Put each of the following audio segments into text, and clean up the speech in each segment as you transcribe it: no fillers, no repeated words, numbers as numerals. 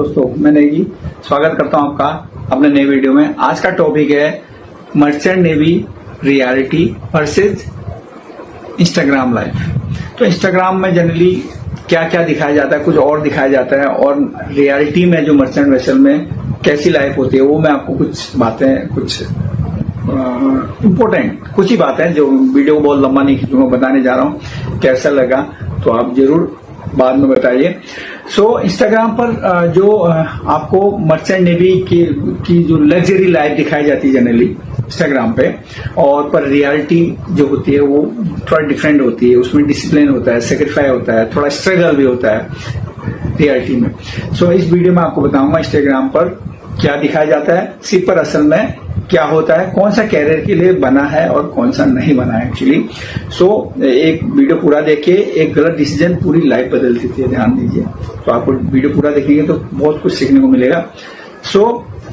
दोस्तों, मैं नेगी स्वागत करता हूं आपका अपने नए वीडियो में। आज का टॉपिक है merchant navy reality versus Instagram life. तो इंस्टाग्राम में जनरली क्या क्या दिखाया जाता है, कुछ और दिखाया जाता है, और रियलिटी में जो मर्चेंट वेसल में कैसी लाइफ होती है, वो मैं आपको कुछ बातें, कुछ इम्पोर्टेंट कुछ ही बातें जो वीडियो को बहुत लंबा नहीं खींचूंगा, बताने जा रहा हूँ। कैसा लगा तो आप जरूर बाद में बताइए। इंस्टाग्राम पर जो आपको मर्चेंट नेवी की जो लग्जरी लाइफ दिखाई जाती है जनरली इंस्टाग्राम पे, और पर रियलिटी जो होती है वो थोड़ा डिफरेंट होती है। उसमें डिसिप्लिन होता है, सेक्रीफाई होता है, थोड़ा स्ट्रगल भी होता है रियलिटी में। इस वीडियो में आपको बताऊंगा इंस्टाग्राम पर क्या दिखाया जाता है, सिर्फ पर असल में क्या होता है, कौन सा कैरियर के लिए बना है और कौन सा नहीं बना है एक्चुअली। एक वीडियो पूरा देखिए, एक गलत डिसीजन पूरी लाइफ बदल देती है, ध्यान दीजिए। तो आपको वीडियो पूरा देखेंगे तो बहुत कुछ सीखने को मिलेगा।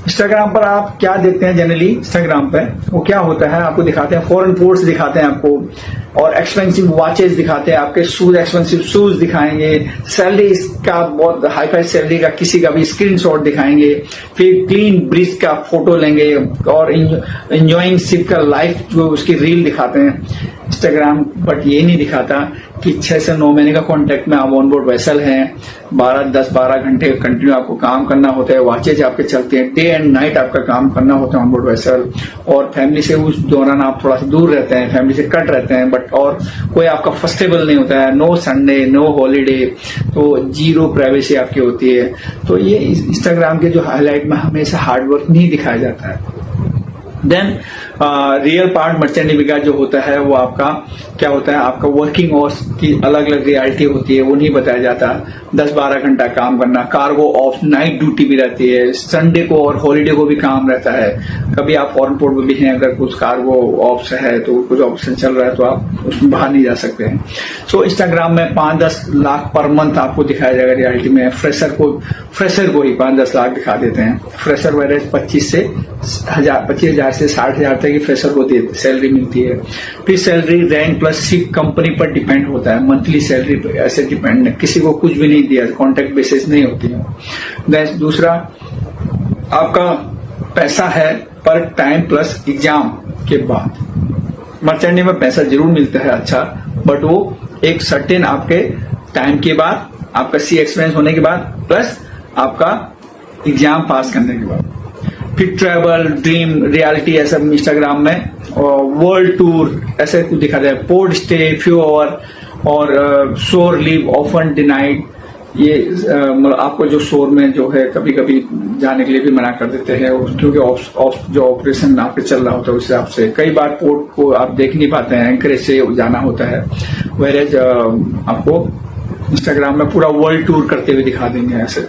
इंस्टाग्राम पर आप क्या देखते हैं जनरली, इंस्टाग्राम पे वो क्या होता है आपको दिखाते हैं, फॉरेन पोर्ट्स दिखाते हैं आपको, और एक्सपेंसिव वॉचेस दिखाते हैं, आपके शूज, एक्सपेंसिव शूज दिखाएंगे, सैलरी का बहुत हाई फाई सैलरी का किसी का भी स्क्रीनशॉट दिखाएंगे, फिर क्लीन ब्रिज का फोटो लेंगे, और एंजॉइंग शिप का लाइफ जो उसकी रील दिखाते हैं इंस्टाग्राम। बट ये नहीं दिखाता कि 6 से 9 महीने का कॉन्ट्रैक्ट में आप ऑन बोर्ड वेसल हैं, 10-12 घंटे कंटिन्यू आपको काम करना होता है, वॉचेज आपके चलते हैं, डे एंड नाइट आपका काम करना होता है ऑन बोर्ड वेसल, और फैमिली से उस दौरान आप थोड़ा सा दूर रहते हैं, फैमिली से कट रहते हैं, बट और कोई आपका फेस्टिवल नहीं होता है, नो संडे, नो हॉलीडे, तो जीरो प्राइवेसी आपकी होती है। तो ये इंस्टाग्राम के जो हाईलाइट में हमेशा हार्डवर्क नहीं दिखाया जाता है। Then real part merchant navy का जो होता है वो आपका क्या होता है, आपका वर्किंग आवर्स की अलग अलग रियलिटी होती है, वो नहीं बताया जाता। 10-12 घंटा काम करना, कार्गो ऑफ नाइट ड्यूटी भी रहती है, संडे को और हॉलीडे को भी काम रहता है। कभी आप फॉरेन पोर्ट में भी हैं, अगर कुछ कार्गो ऑफ है तो कुछ ऑप्शन चल रहा है तो आप उसमें बाहर नहीं जा सकते हैं। इंस्टाग्राम में 5-10 लाख पर मंथ आपको दिखाया जाएगा रियलिटी में। फ्रेशर को ही 5-10 लाख दिखा देते हैं। फ्रेशर वैरेज 25 हजार से 60,000 तक की फ्रेशर को सैलरी मिलती है। फिर salary rank plus ship company पर डिपेंड होता है, मंथली सैलरी पर ऐसे डिपेंड, किसी को कुछ भी नहीं दिया, कॉन्ट्रैक्ट बेसिस नहीं होती है। दूसरा आपका पैसा है पर टाइम प्लस एग्जाम के बाद। मर्चेंट नेवी में पैसा जरूर मिलता है अच्छा, बट वो एक सर्टेन आपके टाइम के बाद, आपका सी एक्सपीरियंस होने के बाद, प्लस आपका एग्जाम पास करने के बाद। फिर ट्रैवल, ड्रीम, रियलिटी ऐसा इंस्टाग्राम में, और वर्ल्ड टूर ऐसे कुछ दिखाते हैं, पोर्ट स्टे, फ्यू आवर, और शोर लीव ऑफन डिनाइड। ये आपको जो शोर में जो है कभी कभी जाने के लिए भी मना कर देते हैं, क्योंकि जो ऑपरेशन आपके चल रहा होता है उस हिसाब से कई बार पोर्ट को आप देख नहीं पाते हैं, एंकरेज से जाना होता है। वेरेज आपको इंस्टाग्राम में पूरा वर्ल्ड टूर करते हुए दिखा देंगे ऐसे।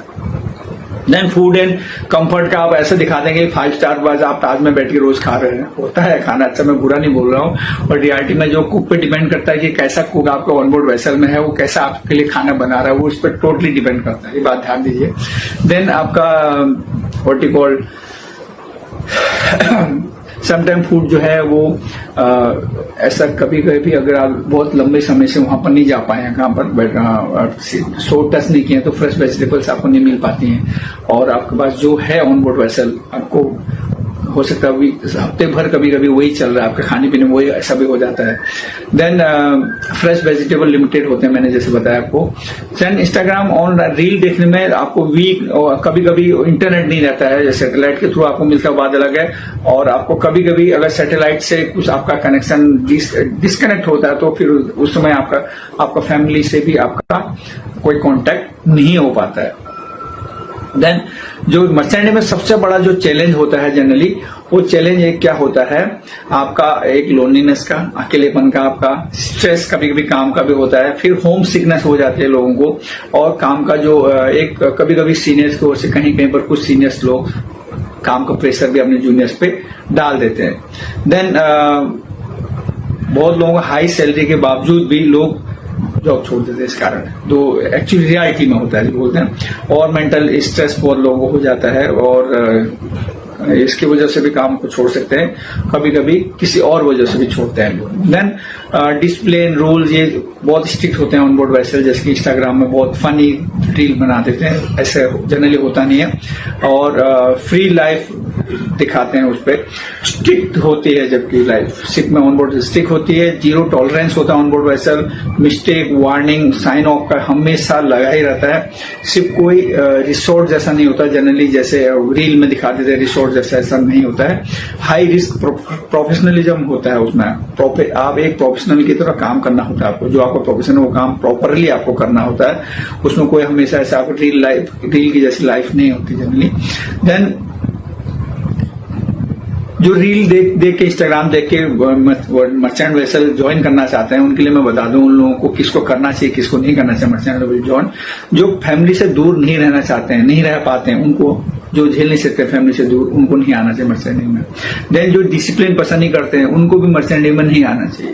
देन फूड एंड कंफर्ट का आप ऐसे दिखा देंगे 5 स्टार बाज आप ताज में बैठ के रोज खा रहे हैं। होता है खाना अच्छा, मैं बुरा नहीं बोल रहा हूँ, और रियलिटी में जो कुक पे डिपेंड करता है कि कैसा कुक आपका ऑनबोर्ड वेसल में है, वो कैसा आपके लिए खाना बना रहा है, वो उस पर टोटली डिपेंड करता है, ये बात ध्यान दीजिए। देन आपका what you call sometime food जो है वो ऐसा कभी कभी अगर आप बहुत लंबे समय से वहां पर नहीं जा पाए हैं, कहाँ पर शॉर्ट टच नहीं किए तो फ्रेश वेजिटेबल्स आपको नहीं मिल पाती हैं, और आपके पास जो है ऑन बोर्ड वेसल आपको हो सकता है हफ्ते भर कभी कभी वही चल रहा है, आपके खाने पीने में वही ऐसा भी हो जाता है। देन फ्रेश वेजिटेबल लिमिटेड होते हैं, मैंने जैसे बताया आपको। देन इंस्टाग्राम ऑन रील देखने में आपको वीक, और कभी कभी इंटरनेट नहीं रहता है, जैसे सैटेलाइट के थ्रू आपको मिलता है बात अलग है, और आपको कभी कभी अगर सैटेलाइट से कुछ आपका कनेक्शन डिस्कनेक्ट होता है तो फिर उस समय आपका फैमिली से भी आपका कोई कॉन्टेक्ट नहीं हो पाता है। देन जो मर्चेंट में सबसे बड़ा जो चैलेंज होता है जनरली, वो चैलेंज एक क्या होता है, आपका एक लोनलीनेस का, अकेलेपन का, आपका स्ट्रेस कभी कभी काम का भी होता है, फिर होम सिकनेस हो जाती है लोगों को, और काम का जो एक कभी कभी सीनियर्स की ओर से कहीं कहीं पर कुछ सीनियर्स लोग काम का प्रेशर भी अपने जूनियर्स पे डाल देते हैं। देन बहुत लोगों को हाई सैलरी के बावजूद भी लोग जॉब छोड़ देते हैं इस कारण, तो एक्चुअली रियलिटी में होता है बोलते हैं। और मेंटल स्ट्रेस बहुत लोगों को हो जाता है, और इसकी वजह से भी काम को छोड़ सकते हैं, कभी कभी किसी और वजह से भी छोड़ते हैं लोग। देन डिसिप्लिन रूल्स ये बहुत स्ट्रिक्ट होते हैं ऑन बोर्ड वेसल, जैसे कि इंस्टाग्राम में बहुत फनी रील बना देते हैं, ऐसे जनरली होता नहीं है। और फ्री लाइफ दिखाते हैं, उस पर स्ट्रिक्ट होती है, जबकि लाइफ सिप में ऑन बोर्ड स्ट्रिक्ट होती है। जीरो टॉलरेंस होता है on board vessel, mistake warning sign off का हमेशा लगा ही रहता है। सिर्फ कोई रिसोर्ट जैसा नहीं होता जनरली, जैसे रील में दिखा देते हैं रिसोर्ट जैसा, ऐसा नहीं होता है। हाई रिस्क प्रोफेशनलिज्म होता है उसमें, आप एक प्रोफेशनल की तरह काम करना होता है आपको, जो आपका प्रोफेशन है वो काम प्रॉपरली आपको करना होता है। उसमें कोई हमेशा ऐसा आपको रील की जैसी लाइफ नहीं होती जनरली। देन जो रील देख के इंस्टाग्राम देख के मर्चेंट वेसल ज्वाइन करना चाहते हैं, उनके लिए मैं बता दूं उन लोगों को किसको करना चाहिए किसको नहीं करना चाहिए मर्चेंट वेसल ज्वाइन। जो फैमिली से दूर नहीं रहना चाहते हैं, नहीं रह पाते हैं, उनको जो झेल नहीं सकते फैमिली से दूर, उनको नहीं आना चाहिए मर्चेंडिंग में। देन जो डिसिप्लिन पसंद नहीं करते हैं, उनको भी मर्चेंडिंग में नहीं आना चाहिए।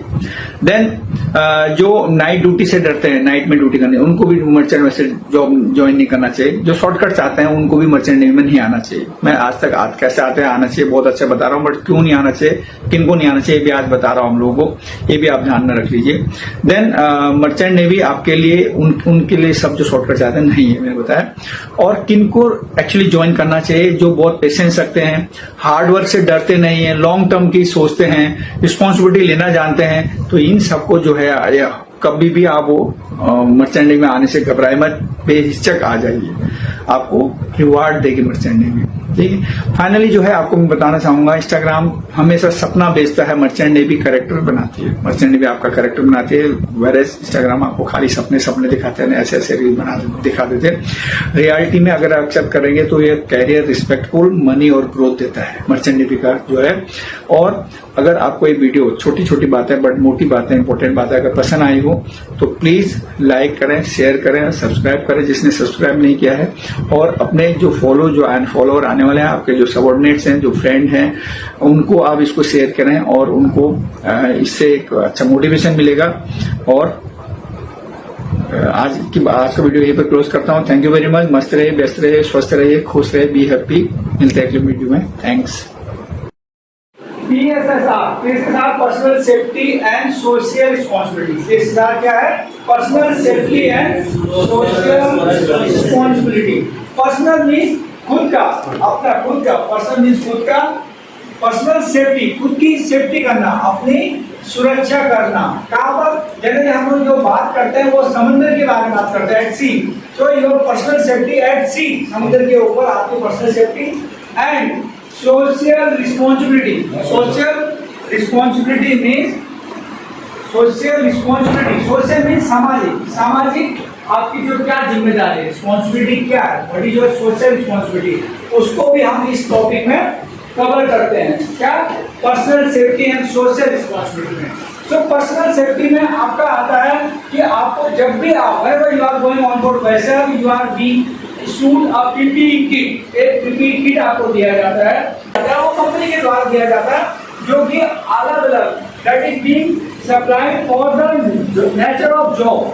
देन जो नाइट ड्यूटी से डरते हैं, नाइट में ड्यूटी करने, उनको भी मर्चेंट वैसे जॉब ज्वाइन नहीं करना चाहिए। जो शॉर्टकट चाहते हैं उनको भी मर्चेंडिंग में नहीं आना चाहिए। मैं आज तक कैसे आते हैं आना चाहिए, बहुत अच्छा बता रहा हूँ, बट क्यों नहीं आना चाहिए, किनको नहीं आना चाहिए, भी आज बता रहा हूँ हम लोगों को, ये भी आप ध्यान में रख लीजिए। देन मर्चेंट नेवी आपके लिए उनके लिए सब जो शॉर्टकट चाहते हैं नहीं है, मैंने बताया। और किनको एक्चुअली ज्वाइन करना चाहिए, जो बहुत पेशेंस रखते हैं, हार्ड वर्क से डरते नहीं है, लॉन्ग टर्म की सोचते हैं, रिस्पॉन्सिबिलिटी लेना जानते हैं, तो इन सबको जो है कभी भी आप वो मर्चेंडिंग में आने से घबराए मत, बेहिचक आ जाइए, आपको रिवार्ड देगी मर्चेंडिंग में। ठीक है। फाइनली जो है आपको मैं बताना चाहूंगा, इंस्टाग्राम हमेशा सपना बेचता है, मर्चेंट नेवी कैरेक्टर बनाती है, मर्चेंट नेवी आपका कैरेक्टर बनाती है, वेरेस इंस्टाग्राम आपको खाली सपने दिखाते हैं, ऐसे ऐसे रील दिखा देते हैं। रियलिटी में अगर आप एक्सेप्ट करेंगे तो ये कैरियर, रिस्पेक्टफुल, मनी और ग्रोथ देता है मर्चेंट नेवी का जो है। और अगर आपको ये वीडियो छोटी छोटी बातें बट मोटी बातें, इंपॉर्टेंट बातें अगर पसंद आई हो तो प्लीज लाइक करें, शेयर करें, सब्सक्राइब करें जिसने सब्सक्राइब नहीं किया है। और अपने जो फॉलोअर आने वाले हैं, आपके जो सबऑर्डिनेट्स हैं, जो फ्रेंड हैं, उनको आप इसको शेयर करें और उनको इससे एक अच्छा मोटिवेशन मिलेगा। और आज का वीडियो यहीं पर क्लोज करता हूँ। Thank you very much. मस्त रहिए, व्यस्त रहिए, स्वस्थ रहिए, खुश रहिए, बी हैप्पी। मिलते हैं अगले वीडियो में। Thanks. PSSR personal safety and social responsibility. PSSR क्या है? Personal safety and social responsibility. Personal means खुद का, अपना खुद का, पर्सनल मीन्स खुद का, पर्सनल सेफ्टी खुद की सेफ्टी करना, अपनी सुरक्षा करना। कहाँ पर? जनरली हम लोग जो बात करते हैं वो समुद्र के बारे में बात करते हैं, at sea. So your personal safety at sea, समुद्र के ऊपर आपकी personal safety. And social responsibility. Social responsibility means social responsibility, social means सामाजिक, सामाजिक आपकी जो क्या जिम्मेदारी है, रिस्पॉन्सिबिलिटी क्या है, बड़ी जो सोशल रिस्पॉन्सिबिलिटी, उसको भी हम इस टॉपिक में कवर करते हैं। क्या? Personal safety and social responsibility में। तो पर्सनल सेफ्टी में आपका आता है कि आपको जब भी आप you are going on board vessel, you are being issued a PPE kit, एक पीपीई किट आपको दिया जाता है, वो कंपनी के द्वारा दिया जाता है, जो कि अलग अलग that is being supplied for the nature of job,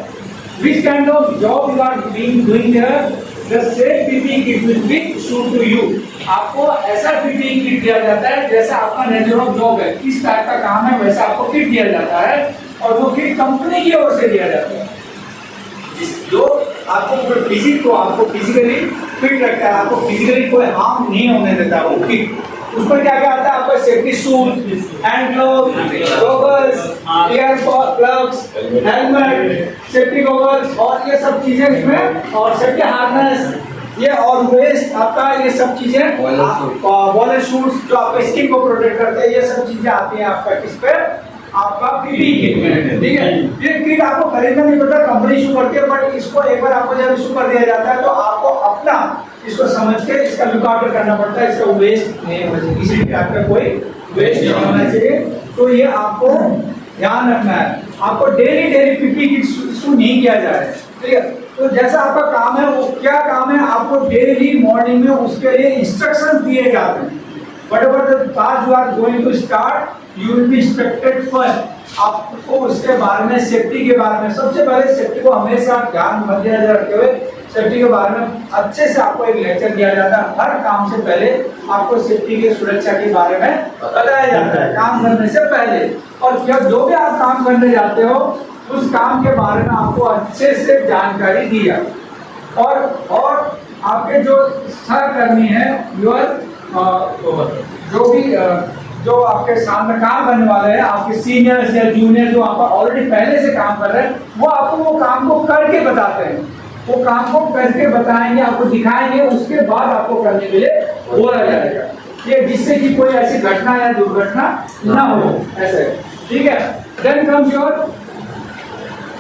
which kind of job you are doing there, the same PPE kit will be issued to you। आपको ऐसा PPE किट दिया जाता है जैसा आपका नेचर ऑफ जॉब है, किस type का काम है वैसा आपको किट दिया जाता है, और वो किट कंपनी की ओर से दिया जाता है, जो आपको फिजिकली फिट रखता है, आपको फिजिकली कोई हार्म नहीं होने देता वो किट। उस पर क्या क्या आता है? आपका safety shoes, hand gloves, goggles, ear plugs, helmet, safety goggles और ये सब चीजें इसमें, और सेफ्टी हार्नेस, ये और वेस्ट आपका, ये सब चीजें, बॉलर शूज जो आपके स्किन को प्रोटेक्ट करते हैं, ये सब चीजें आती हैं आपका किस पे? आपका पीपीई किट में। ठीक है। ये किट आपको खरीदना नहीं पड़ता, कंपनी इशू करती है, बट इसको एक बार आपको जब इशू कर दिया जाता है तो आपको अपना इसको समझ के इसका लुकआउट करना पड़ता है, इसका वेस्ट नहीं होना चाहिए, किसी भी आपका कोई वेस्ट नहीं होना चाहिए। तो ये आपको ध्यान रखना है, आपको डेली पीपीई किट इशू नहीं किया जाए। ठीक है। तो जैसा आपका काम है, वो क्या काम है, आपको डेली मॉर्निंग में उसके लिए इंस्ट्रक्शंस दिए जाते हैं। Whatever the task you are going to start, you will be instructed first। आपको उसके बारे में, सेफ्टी के बारे में, सबसे पहले सेफ्टी को हमेशा ध्यान मद्देनजर रखते हुए सेफ्टी के बारे में अच्छे से आपको एक लेक्चर दिया जाता है। हर काम से पहले आपको सेफ्टी की सुरक्षा के बारे में बताया जाता है काम करने से पहले। और क्या जो भी आप काम करने जाते हो उस काम के बारे में आपको अच्छे से जानकारी दी जाती है। और आपके जो सहकर्मी हैं जो आपके सामने काम करने वाले हैं, आपके सीनियर्स या जूनियर जो आप ऑलरेडी पहले से काम कर रहे हैं, वो आपको वो काम को करके बताते हैं। वो काम को करके बताएंगे, आपको दिखाएंगे, उसके बाद आपको करने के लिए बोला जाएगा, ये जिससे कि कोई ऐसी घटना या दुर्घटना ना हो ऐसे। ठीक है, then comes your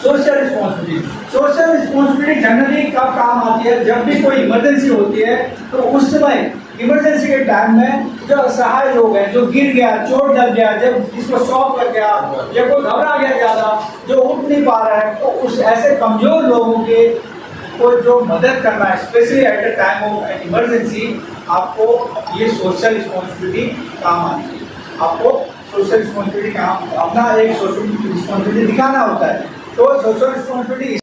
social responsibility. Social responsibility generally कब काम आती है? जब भी कोई इमरजेंसी होती है तो उस समय इमरजेंसी के टाइम में जो असहाय लोग हैं, जो गिर गया, चोट लग गया, जब किसको शॉक लग गया या कोई घबरा गया ज्यादा, जो उठ नहीं पा रहा है, तो उस ऐसे कमजोर लोगों के को जो मदद करना है, specially at the time of emergency, आपको ये सोशल रिस्पॉन्सिबिलिटी काम आती है। आपको सोशल रिस्पॉन्सिबिलिटी काम अपना एक सोशल रिस्पॉन्सिबिलिटी दिखाना होता है। तो सोशल रिस्पॉन्सिबिलिटी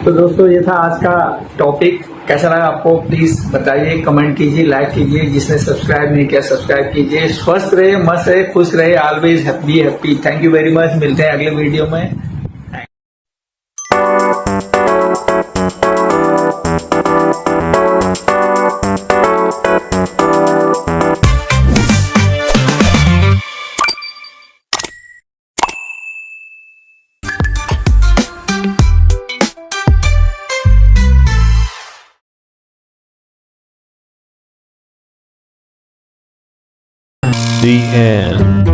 तो दोस्तों ये था आज का टॉपिक। कैसा लगा आपको प्लीज बताइए, कमेंट कीजिए, लाइक कीजिए। जिसने सब्सक्राइब नहीं किया सब्सक्राइब कीजिए। स्वस्थ रहे, मस्त रहे, खुश रहे, always happy. Thank you very much. मिलते हैं अगले वीडियो में। The end.